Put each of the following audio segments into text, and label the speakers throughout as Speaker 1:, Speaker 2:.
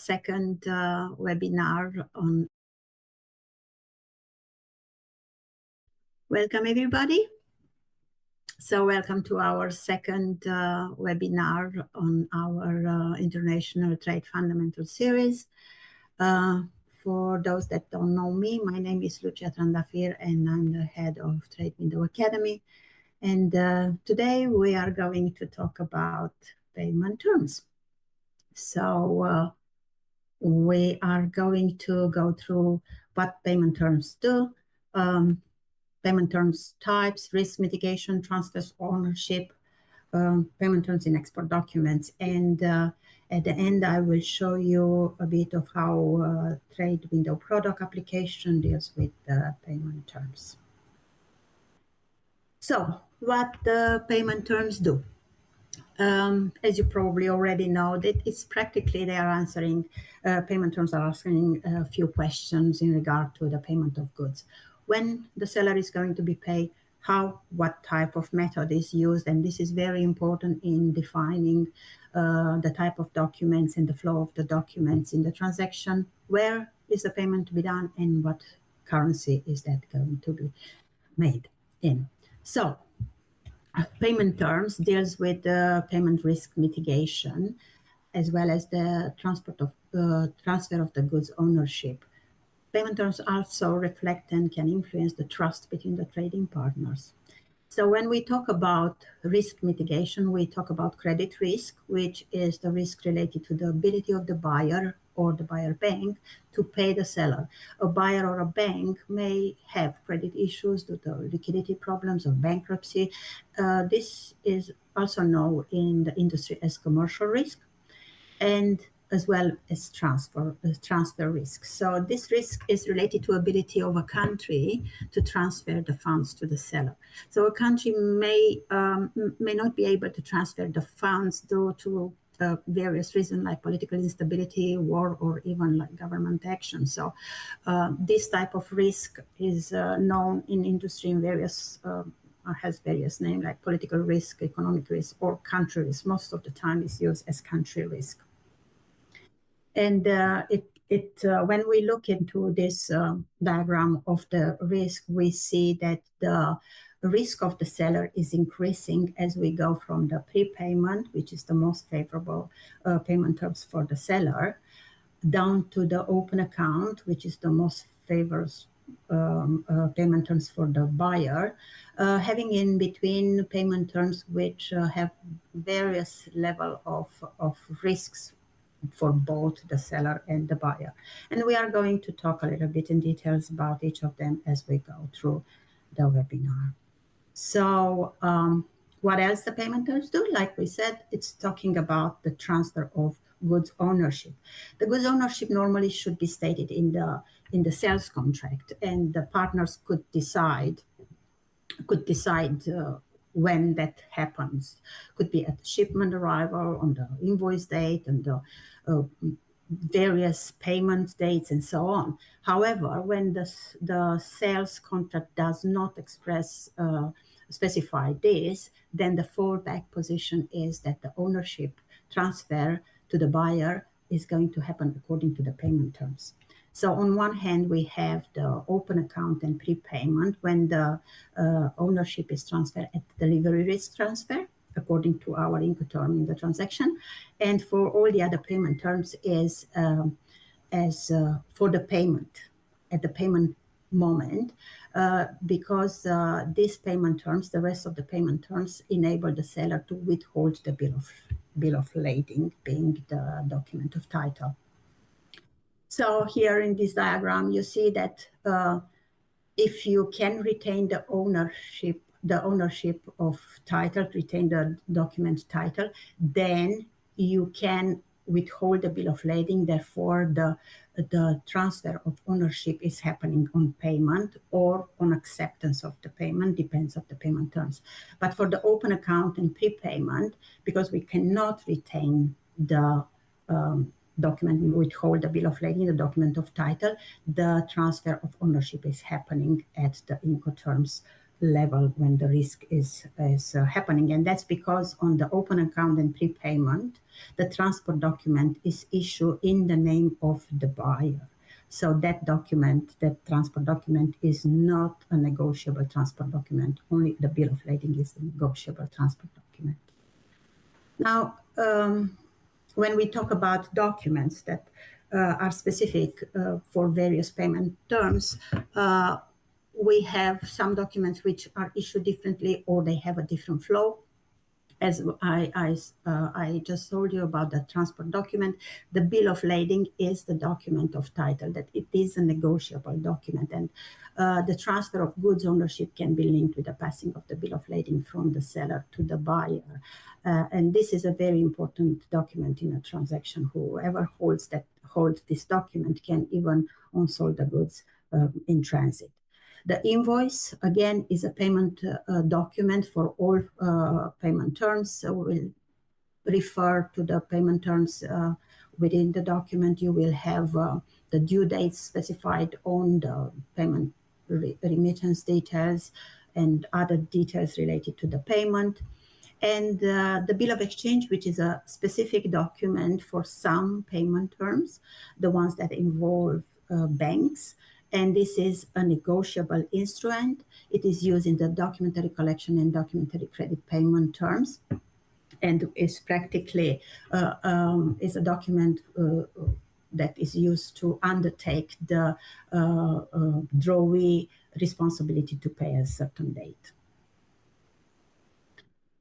Speaker 1: second webinar on. Welcome everybody. So welcome to our second webinar on our International Trade Fundamentals series. For those that don't know me, my name is Lucia Trandafir and I'm the head of Trade Window Academy. And today we are going to talk about payment terms. So we are going to go through what payment terms do, payment terms types, risk mitigation, transfers, ownership, payment terms in export documents. And at the end, I will show you a bit of how trade window product application deals with payment terms. So what the payment terms do? As you probably already know, that it's practically they are answering, payment terms are asking a few questions in regard to the payment of goods. When the seller is going to be paid, how, what type of method is used, and this is very important in defining the type of documents and the flow of the documents in the transaction, where is the payment to be done, and what currency is that going to be made in. So, payment terms deals with the payment risk mitigation, as well as the transfer of the goods ownership. Payment terms also reflect and can influence the trust between the trading partners. So when we talk about risk mitigation, we talk about credit risk, which is the risk related to the ability of the buyer or the buyer bank to pay the seller. A buyer or a bank may have credit issues due to liquidity problems or bankruptcy. This is also known in the industry as commercial risk, and as well as transfer risk. So this risk is related to ability of a country to transfer the funds to the seller. So a country may not be able to transfer the funds due to various reasons like political instability, war, or even like government action. So this type of risk is known in industry in various has various names like political risk, economic risk, or country risk. Most of the time is used as country risk. And when we look into this diagram of the risk, we see that the risk of the seller is increasing as we go from the prepayment, which is the most favorable payment terms for the seller, down to the open account, which is the most favored payment terms for the buyer, having in between payment terms which have various level of risks for both the seller and the buyer. And we are going to talk a little bit in details about each of them as we go through the webinar. So what else the payment terms do? Like we said, it's talking about the transfer of goods ownership. The goods ownership normally should be stated in the sales contract, and the partners could decide when that happens. Could be at the shipment arrival, on the invoice date, and the various payment dates, and so on. However, when the sales contract does not specify this, then the fallback position is that the ownership transfer to the buyer is going to happen according to the payment terms. So on one hand, we have the open account and prepayment when the ownership is transferred at delivery risk transfer, according to our Incoterm in the transaction. And for all the other payment terms is for the payment, at the payment moment, because these payment terms, the rest of the payment terms, enable the seller to withhold the bill of lading, being the document of title. So here in this diagram, you see that if you can retain the ownership of title, retain the document title, then you can withhold the bill of lading. Therefore, the transfer of ownership is happening on payment or on acceptance of the payment, depends on the payment terms. But for the open account and prepayment, because we cannot retain the document, we withhold the bill of lading, the document of title, the transfer of ownership is happening at the Incoterms level when the risk is happening. And that's because on the open account and prepayment, the transport document is issued in the name of the buyer. So that document, that transport document, is not a negotiable transport document. Only the bill of lading is the negotiable transport document. Now, when we talk about documents that are specific for various payment terms, we have some documents which are issued differently or they have a different flow. As I just told you about the transport document, the bill of lading is the document of title, that it is a negotiable document, and the transfer of goods ownership can be linked with the passing of the bill of lading from the seller to the buyer. And this is a very important document in a transaction. Whoever holds this document can even unsold the goods in transit. The invoice, again, is a payment document for all payment terms. So we'll refer to the payment terms within the document. You will have the due dates specified on the payment remittance details and other details related to the payment. And the bill of exchange, which is a specific document for some payment terms, the ones that involve banks. And this is a negotiable instrument. It is used in the documentary collection and documentary credit payment terms, and is practically is a document that is used to undertake the drawee responsibility to pay a certain date.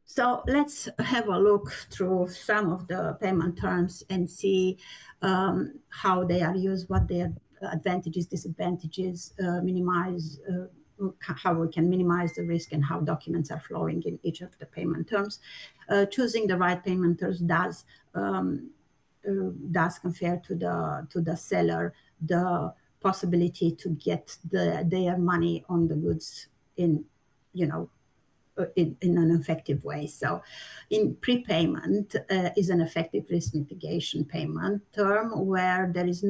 Speaker 1: So let's have a look through some of the payment terms and see how they are used, what their advantages, disadvantages, how we can minimize the risk, and how documents are flowing in each of the payment terms. Choosing the right payment terms does confer to the seller the possibility to get their money on the goods in an effective way. So in prepayment is an effective risk mitigation payment term where there is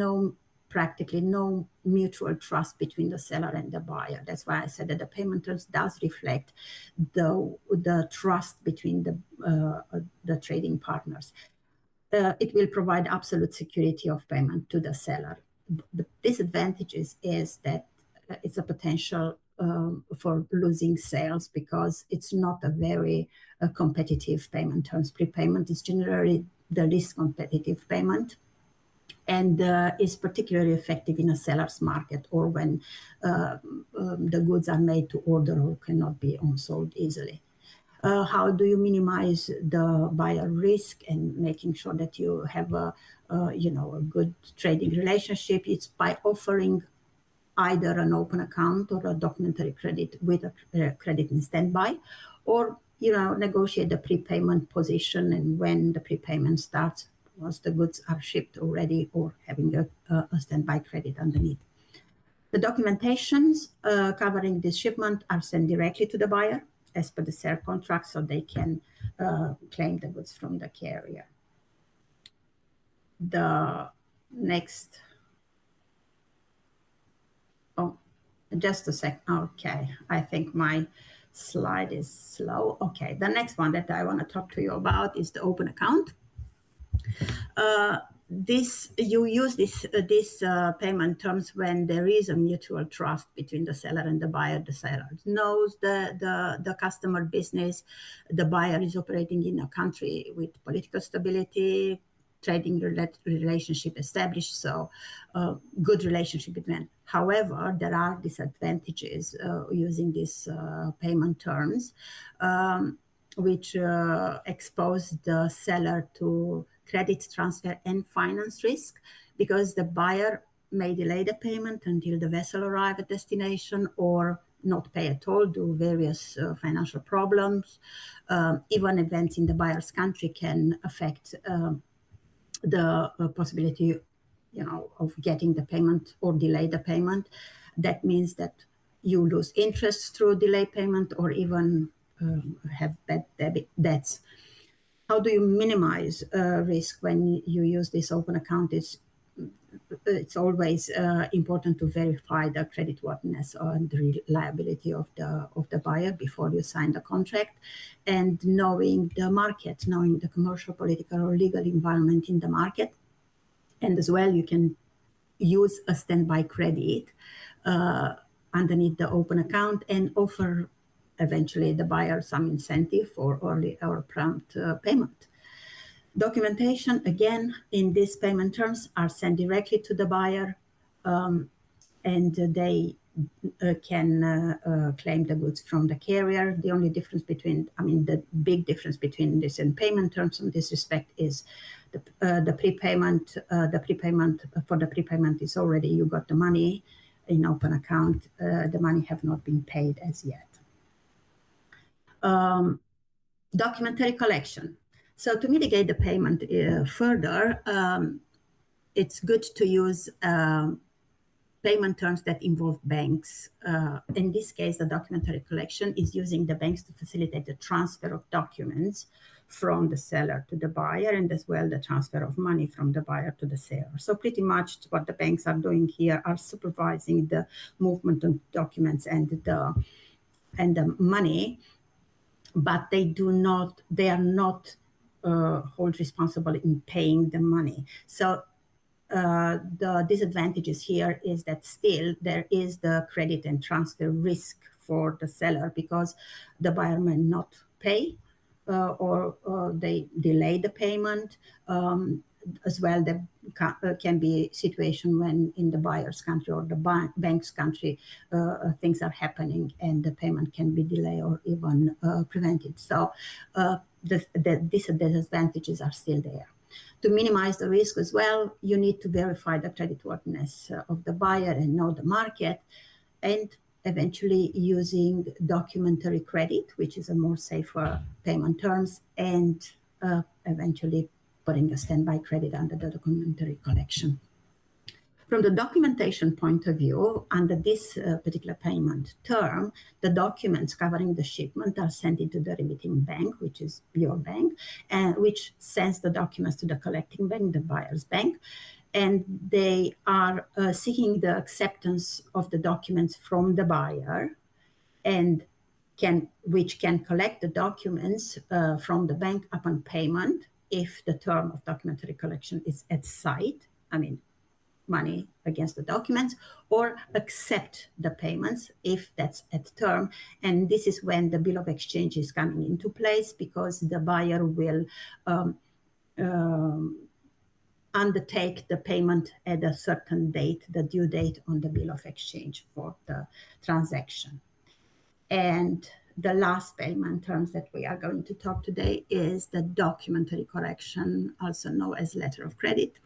Speaker 1: practically no mutual trust between the seller and the buyer. That's why I said that the payment terms does reflect the trust between the trading partners. It will provide absolute security of payment to the seller. The disadvantages is that it's a potential for losing sales because it's not a very competitive payment terms. Prepayment is generally the least competitive payment, and is particularly effective in a seller's market or when the goods are made to order or cannot be unsold easily. How do you minimize the buyer risk and making sure that you have a good trading relationship? It's by offering either an open account or a documentary credit with a credit in standby, or negotiate the prepayment position, and when the prepayment starts, once the goods are shipped already, or having a standby credit underneath. The documentations covering this shipment are sent directly to the buyer as per the sale contract, so they can claim the goods from the carrier. The next, just a sec. Okay, I think my slide is slow. Okay, the next one that I want to talk to you about is the open account. You use this payment terms when there is a mutual trust between the seller and the buyer. The seller knows the customer business. The buyer is operating in a country with political stability, trading relationship established, so good relationship between. However, there are disadvantages using these payment terms, which expose the seller to credit transfer and finance risk, because the buyer may delay the payment until the vessel arrives at destination, or not pay at all due to various financial problems. Even events in the buyer's country can affect the possibility, of getting the payment or delay the payment. That means that you lose interest through delay payment, or even have bad debts. How do you minimize risk when you use this open account? Is it's always important to verify the creditworthiness and reliability of the buyer before you sign the contract, and knowing the market, knowing the commercial, political, or legal environment in the market. And as well, you can use a standby credit underneath the open account and offer eventually the buyer some incentive for early or prompt payment. Documentation, again, in these payment terms are sent directly to the buyer, and they can claim the goods from the carrier. The only difference between, the big difference between this and payment terms in this respect is the prepayment. The prepayment, for the prepayment is already, you got the money in open account. The money have not been paid as yet. Documentary collection. So to mitigate the payment further, it's good to use payment terms that involve banks. In this case, the documentary collection is using the banks to facilitate the transfer of documents from the seller to the buyer, and as well the transfer of money from the buyer to the seller. So pretty much what the banks are doing here are supervising the movement of documents and the money, but they are not hold responsible in paying the money. So the disadvantages here is that still there is the credit and transfer risk for the seller, because the buyer may not pay or they delay the payment. As well, there can be a situation when in the buyer's country or the bank's country things are happening and the payment can be delayed or even prevented. So the disadvantages are still there. To minimize the risk as well, you need to verify the creditworthiness of the buyer and know the market, and eventually using documentary credit, which is a more safer payment terms, and eventually putting a standby credit under the documentary collection. From the documentation point of view, under this particular payment term, the documents covering the shipment are sent into the remitting bank, which is your bank, and which sends the documents to the collecting bank, the buyer's bank, and they are seeking the acceptance of the documents from the buyer, and which can collect the documents from the bank upon payment if the term of documentary collection is at sight, money against the documents, or accept the payments if that's at term. And this is when the bill of exchange is coming into place, because the buyer will undertake the payment at a certain date, the due date on the bill of exchange for the transaction. And the last payment terms that we are going to talk today is the documentary collection, also known as letter of credit.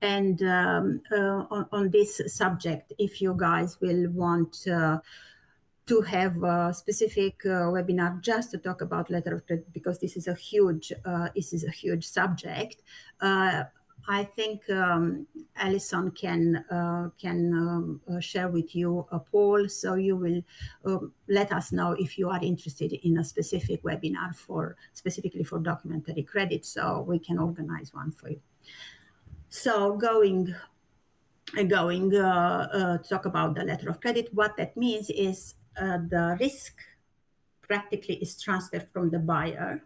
Speaker 1: And on this subject, if you guys will want to have a specific webinar just to talk about letter of credit, because this is a huge subject, I think Alison can share with you a poll, so you will let us know if you are interested in a specific webinar specifically for documentary credit, so we can organize one for you. So going to talk about the letter of credit, what that means is the risk practically is transferred from the buyer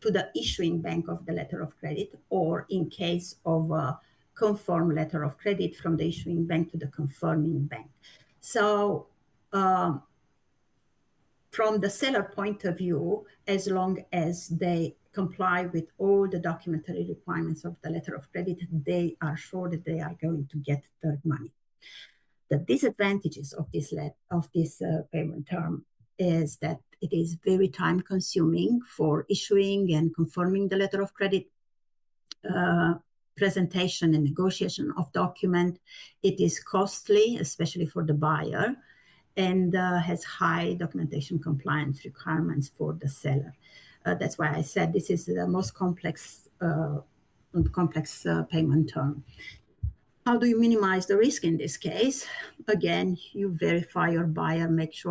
Speaker 1: to the issuing bank of the letter of credit, or in case of a conform letter of credit, from the issuing bank to the confirming bank. So from the seller point of view, as long as they comply with all the documentary requirements of the letter of credit, they are sure that they are going to get their money. The disadvantages of this payment term is that it is very time consuming for issuing and confirming the letter of credit, presentation and negotiation of document. It is costly, especially for the buyer, and has high documentation compliance requirements for the seller. That's why I said this is the most complex payment term. How do you minimize the risk in this case? Again, you verify your buyer, make sure